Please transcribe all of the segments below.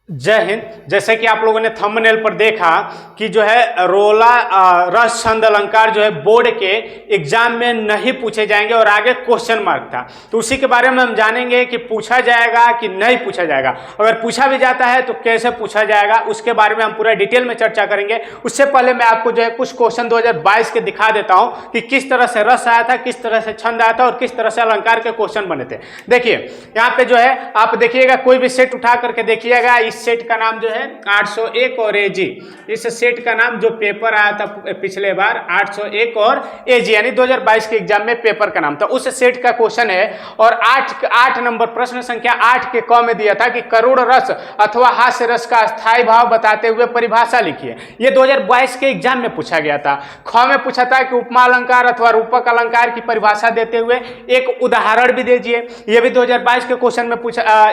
जय हिंद। जैसे कि आप लोगों ने थंबनेल पर देखा कि जो है रोला रस छंद अलंकार जो है बोर्ड के एग्जाम में नहीं पूछे जाएंगे और आगे क्वेश्चन मार्क था, तो उसी के बारे में हम जानेंगे कि पूछा जाएगा कि नहीं पूछा जाएगा। अगर पूछा भी जाता है तो कैसे पूछा जाएगा, उसके बारे में हम पूरा डिटेल में चर्चा करेंगे। उससे पहले मैं आपको जो है कुछ क्वेश्चन 2022 के दिखा देता हूं कि किस तरह से रस आया था, किस तरह से छंद आया था और किस तरह से अलंकार के क्वेश्चन बने थे। देखिए यहाँ पे जो है आप देखिएगा, कोई भी सेट उठा करके देखिएगा। इस सेट का नाम जो है 801 और एजी। इस सेट का नाम जो पेपर आया था पिछले बार 801 और एजी, यानी 2022 के एग्जाम में पेपर का नाम था, उस सेट का क्वेश्चन है। और 8 नंबर प्रश्न संख्या 8 के क में दिया था कि करुण रस अथवा हास्य रस का स्थायी भाव बताते हुए परिभाषा लिखिए। ये 2022 के एग्जाम में पूछा गया था। ख में पूछा था कि उपमा अलंकार अथवा रूपक अलंकार की परिभाषा देते हुए एक उदाहरण भी दीजिए। ये भी 2022 के क्वेश्चन में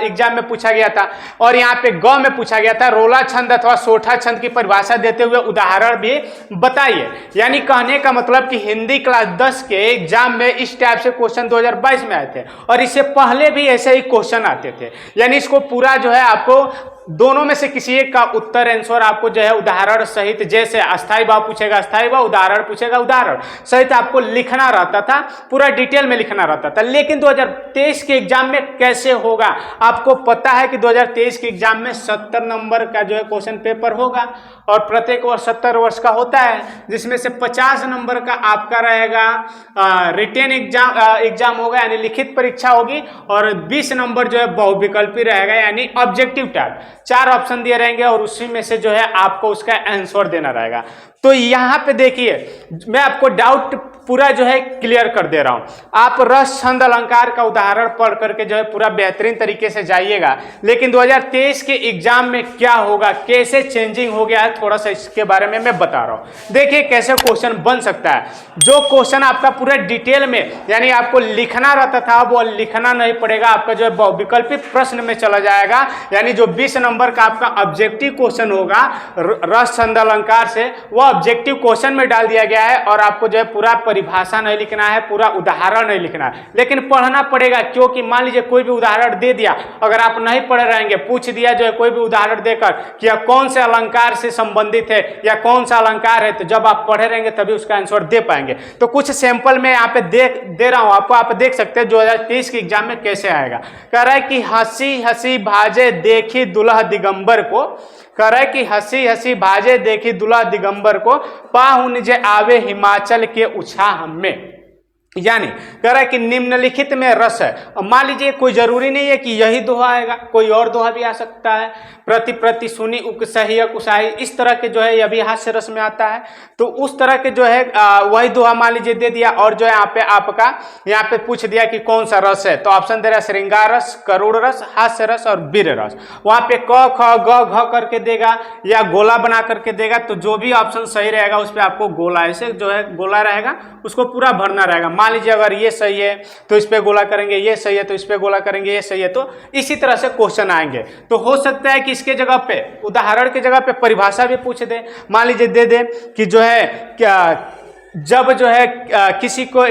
एग्जाम में पूछा गया था। और यहाँ पे ग में पूछा गया था रोला छंद अथवा सोठा छंद की परिभाषा देते हुए उदाहरण भी बताइए। यानी कहने का मतलब कि हिंदी क्लास 10 के एग्जाम में इस टाइप से क्वेश्चन 2022 में आए थे और इससे पहले भी ऐसे ही क्वेश्चन आते थे। यानी इसको पूरा जो है आपको दोनों में से किसी एक का उत्तर आंसर आपको जो है उदाहरण सहित, जैसे अस्थायी भाव पूछेगा अस्थायी भाव, उदाहरण पूछेगा उदाहरण सहित आपको लिखना रहता था, पूरा डिटेल में लिखना रहता था। लेकिन 2023 के एग्जाम में कैसे होगा, आपको पता है कि 2023 के एग्जाम में 70 नंबर का जो है क्वेश्चन पेपर होगा और प्रत्येक वर्ष 70 वर्ष का होता है, जिसमें से 50 नंबर का आपका रहेगा रिटेन एग्जाम होगा, यानी लिखित परीक्षा होगी, और 20 नंबर जो है बहुविकल्पी रहेगा, यानी ऑब्जेक्टिव टाइप। 4 ऑप्शन दिए रहेंगे और उसी में से जो है आपको उसका आंसर देना रहेगा। तो यहाँ पे देखिए, मैं आपको डाउट पूरा जो है क्लियर कर दे रहा हूं। आप रस छंद अलंकार का उदाहरण पढ़ करके जो है पूरा बेहतरीन तरीके से जाइएगा। लेकिन 2023 के एग्जाम में क्या होगा, कैसे चेंजिंग हो गया है, थोड़ा सा इसके बारे में मैं बता रहा हूं। देखिए कैसे क्वेश्चन बन सकता है। जो क्वेश्चन आपका पूरा डिटेल में यानी आपको लिखना रहता था वो लिखना नहीं पड़ेगा, आपका जो है विकल्पी प्रश्न में चला जाएगा। यानी जो 20 नंबर का आपका ऑब्जेक्टिव क्वेश्चन होगा रस छंद अलंकार से, वो ऑब्जेक्टिव क्वेश्चन में डाल दिया गया है और आपको जो है पूरा परिभाषा नहीं लिखना है, पूरा उदाहरण नहीं लिखना है, लेकिन पढ़ना पड़ेगा। क्योंकि मान लीजिए कोई भी उदाहरण दे दिया, अगर आप नहीं पढ़े रहेंगे, पूछ दिया जो है कोई भी उदाहरण देकर कि यह कौन से अलंकार से संबंधित है या कौन सा अलंकार है, तो जब आप पढ़े रहेंगे तभी उसका आंसर दे पाएंगे। तो कुछ सैंपल में यहाँ पे दे रहा हूं आपको, आप देख सकते हैं 2023 के एग्जाम में कैसे आएगा। कह रहा है कि हंसी हंसी भाजे देखी दुल्हा दिगंबर को, कह रहा है कि हंसी हंसी भाजे देखी दुल्हा दिगंबर को, पाहुन जे आवे हिमाचल के उछाह में। यानी कह रहा है कि निम्नलिखित में रस है। अब मान लीजिए कोई जरूरी नहीं है कि यही दोहा आएगा, कोई और दोहा भी आ सकता है। प्रति प्रति सुनी उकसही कुशाही, इस तरह के जो है यह भी हास्य रस में आता है। तो उस तरह के जो है वही दोहा मान लीजिए दे दिया और जो है यहाँ पे आपका यहाँ पे पूछ दिया कि कौन सा रस है, तो ऑप्शन दे रहा है श्रृंगार रस, करुण रस, हास्य रस और वीर रस। वहां पे क ख ग घ करके देगा या गोला बना करके देगा, तो जो भी ऑप्शन सही रहेगा उस पर आपको गोला ऐसे जो है गोला रहेगा उसको पूरा भरना रहेगा। मान लीजिए अगर ये सही है तो इस पे गोला करेंगे, ये सही है तो इस पे गोला करेंगे, ये सही है, तो इसी तरह से क्वेश्चन आएंगे। तो हो सकता है कि इसके जगह पे उदाहरण के जगह पे परिभाषा भी पूछ दे। मान लीजिए दे दे कि जो है क्या, जब जो है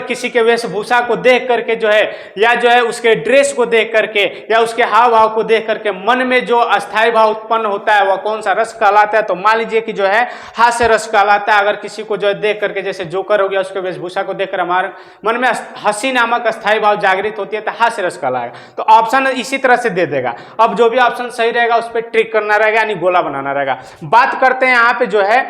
किसी के वेशभूषा को देख करके जो है, या जो है उसके ड्रेस को देख करके या उसके हाव भाव को देख करके मन में जो अस्थायी भाव उत्पन्न होता है वह कौन सा रस कहलाता है, तो मान लीजिए कि जो है हास्य रस कहलाता है। अगर किसी को जो है देख करके, जैसे जोकर हो गया, उसके वेशभूषा को देखकर हमारे मन में हंसी नामक अस्थायी भाव जागृत होती है तो हास्य रस कहलाएगा। तो ऑप्शन इसी तरह से दे देगा। अब जो भी ऑप्शन सही रहेगा उस पर ट्रिक करना रहेगा, यानी गोला बनाना रहेगा। बात करते हैं यहाँ पे जो है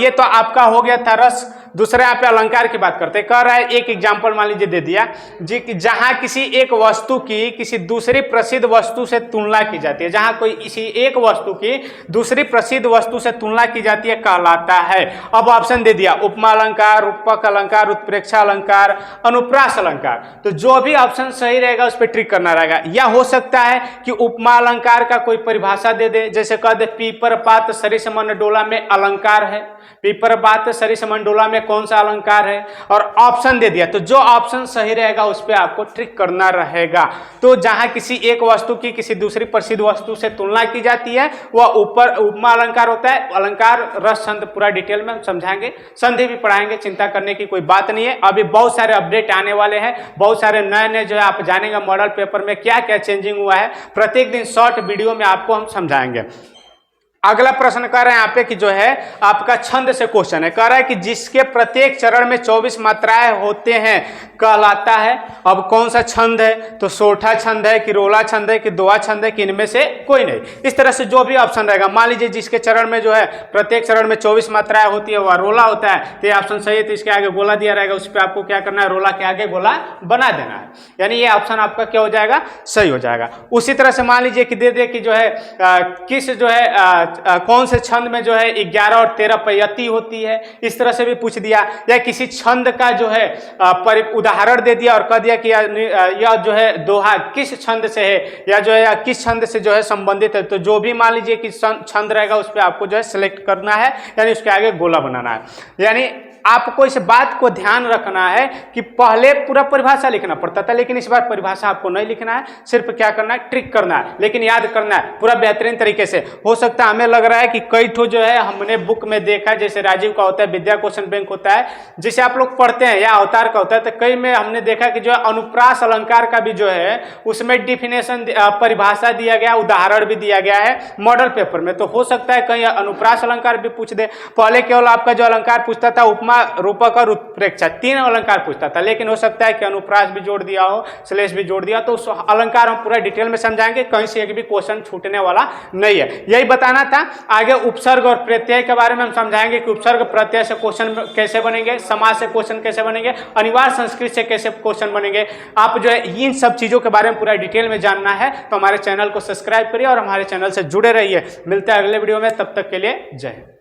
ये तो आपका हो गया था रस। दूसरे यहाँ पे अलंकार की बात करते हैं। कह रहा है एक एग्जाम्पल मान लीजिए दे दिया जी कि जहां किसी एक वस्तु की किसी दूसरी प्रसिद्ध वस्तु से तुलना की जाती है, जहां कोई किसी एक वस्तु की दूसरी प्रसिद्ध वस्तु से तुलना की जाती है कहलाता है। अब ऑप्शन दे दिया उपमा अलंकार, रूपक अलंकार, उत्प्रेक्षा अलंकार, अनुप्रास अलंकार। तो जो भी ऑप्शन सही रहेगा उस पर ट्रिक करना रहेगा। या हो सकता है कि उपमा अलंकार का कोई परिभाषा दे दे, जैसे कह दे पीपर पात सरिस मंडोला में अलंकार है, पीपर पात सरिस मंडोला में में कौन सा अलंकार है और ऑप्शन दे दिया, तो जो ऑप्शन सही रहेगा उस पर आपको ट्रिक करना रहेगा। तो जहां किसी एक वस्तु की किसी दूसरी प्रसिद्ध वस्तु से तुलना की जाती है वह ऊपर उपमा अलंकार होता है। अलंकार, रस, छंद पूरा डिटेल में हम समझाएंगे, संधि भी पढ़ाएंगे, चिंता करने की कोई बात नहीं है। अभी बहुत सारे अपडेट आने वाले हैं, बहुत सारे नए नए जो है आप जानेंगे मॉडल पेपर में क्या क्या चेंजिंग हुआ है, प्रत्येक दिन शॉर्ट वीडियो में आपको हम समझाएंगे। अगला प्रश्न कर रहे हैं यहाँ पे कि जो है आपका छंद से क्वेश्चन है, कह रहा है कि जिसके प्रत्येक चरण में 24 मात्राएं होते हैं कहलाता है। अब कौन सा छंद है, तो सोठा छंद है कि रोला छंद है कि दोहा छंद है कि इनमें से कोई नहीं। इस तरह से जो भी ऑप्शन रहेगा, मान लीजिए जिसके चरण में जो है प्रत्येक चरण में 24 मात्राएं होती है वह रोला होता है, तो ये ऑप्शन सही है, तो इसके आगे गोला दिया रहेगा, उस पर आपको क्या करना है, रोला के आगे गोला बना देना है, यानी ये ऑप्शन आपका क्या हो जाएगा, सही हो जाएगा। उसी तरह से मान लीजिए कि दे दे कि जो है किस जो है कौन से छंद में जो है 11 और 13 पय्यती होती है, इस तरह से भी पूछ दिया। या किसी छंद का जो है उदाहरण दे दिया और कह दिया कि यह जो है दोहा किस छंद से है या जो है किस छंद से जो है संबंधित है, तो जो भी मान लीजिए कि छंद रहेगा उस पर आपको जो है सिलेक्ट करना है, यानी उसके आगे गोला बनाना है। यानी आपको इस बात को ध्यान रखना है कि पहले पूरा परिभाषा लिखना पड़ता था, लेकिन इस बार परिभाषा आपको नहीं लिखना है, सिर्फ क्या करना है, ट्रिक करना है, लेकिन याद करना है पूरा बेहतरीन तरीके से। हो सकता है हमें लग रहा है कि कई ठो जो है हमने बुक में देखा, जैसे राजीव का होता है, विद्या क्वेश्चन बैंक होता है, जिसे आप लोग पढ़ते हैं, या अवतार का होता है, तो कई में हमने देखा कि जो है अनुप्रास अलंकार का भी जो है उसमें डिफिनेशन परिभाषा दिया गया, उदाहरण भी दिया गया है मॉडल पेपर में। तो हो सकता है कहीं अनुप्रास अलंकार भी पूछ दे। पहले केवल आपका जो अलंकार पूछता था उपमा, रूपक और उत्प्रेक्षा, 3 अलंकार पूछता था, लेकिन हो सकता है कि अनुप्रास भी जोड़ दिया हो, श्लेष भी जोड़ दिया, तो उस अलंकार हम पूरा डिटेल में समझाएंगे, कहीं से एक भी क्वेश्चन छूटने वाला नहीं है। यही बताना था। आगे उपसर्ग और प्रत्यय के बारे में हम समझाएंगे कि उपसर्ग प्रत्यय से क्वेश्चन कैसे बनेंगे, समाज से क्वेश्चन कैसे बनेंगे, अनिवार्य संस्कृत से कैसे क्वेश्चन बनेंगे। आप जो है इन सब चीजों के बारे में पूरा डिटेल में जानना है तो हमारे चैनल को सब्सक्राइब करिए और हमारे चैनल से जुड़े रहिए। मिलते हैं अगले वीडियो में, तब तक के लिए जय हिंद।